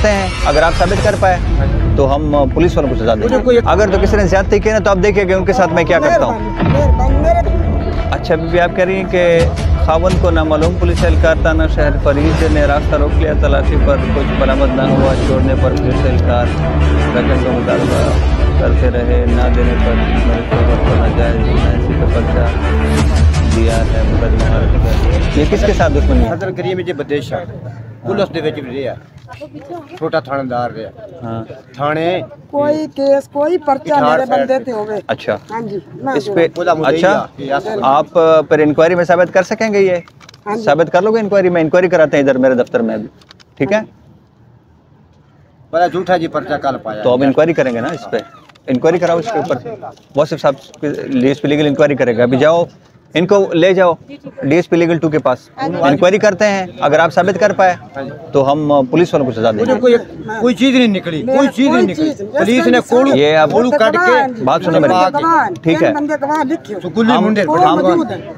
करते हैं, अगर आप साबित कर पाए तो हम पुलिस वालों को सजा देंगे। अगर तो किसी ने ज्यादती की ना तो आप देखिएगा उनके साथ मैं क्या करता हूँ। अच्छा बीबी, आप कह रही हैं कि खावन को नामालूम पुलिस एहलकार थाना शहर फरीद ने रास्ता रोक लिया, तलाशी पर कुछ बरामद न हुआ, छोड़ने पर पुलिस एहलकार रकम का मुतालबा करते रहे, ना देने पर मेरे शोहर को नाजायज ऐसी का पर्चा दिया है, मुकदमा। ये किसके साथ दुश्मनी है? करीम जी बदेशा पुलिस दे विच रिया, छोटा थानेदार रहा। हाँ। थाने कोई केस कोई पर्चा मेरे बंदे ते होवे। अच्छा, हाँ जी, इस पे अच्छा आप पर इंक्वायरी में साबित कर सकेंगे? ये साबित कर लोगे इंक्वायरी में? इंक्वायरी कराते हैं इधर मेरे दफ्तर में अभी, ठीक है? बड़ा झूठा जी पर्चा कल पाया, तो अब इंक्वायरी करेंगे ना इस पे, इंक्वायरी कराओ इसके ऊपर। वासिफ साहब डीएसपी लीगल इंक्वायरी करेगा। अभी जाओ इनको ले जाओ डीएसपी लीगल 2 के पास, इंक्वायरी करते हैं, अगर आप साबित कर पाए तो हम पुलिस वालों को सजा देंगे। कोई चीज नहीं निकली, कोई चीज नहीं निकली। पुलिस ने कोड़ू ये अब काट के बात सुनो मेरी, ठीक है?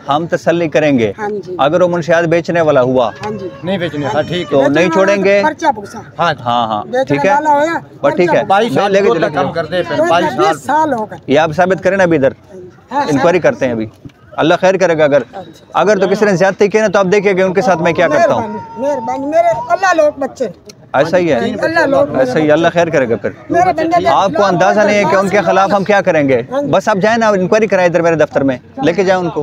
हम तसल्ली करेंगे, अगर वो मुंशियात बेचने वाला हुआ नहीं बेचने, ठीक तो नहीं छोड़ेंगे। हाँ हाँ ठीक है, पर ठीक है 22 साल हो गए। ये आप साबित करें ना, अभी इधर इंक्वायरी करते हैं अभी, अल्लाह खैर करेगा। अगर तो किसी ने ज्यादती की ना तो आप देखिएगा उनके साथ मैं क्या करता हूँ। मेरे अल्लाह लोग बच्चे ऐसा ही है, ऐसा ही, अल्लाह खैर करेगा। फिर आपको अंदाजा नहीं है कि उनके खिलाफ हम क्या करेंगे। बस आप जाए ना, इंक्वायरी कराएं इधर मेरे दफ्तर में, लेके जाए उनको।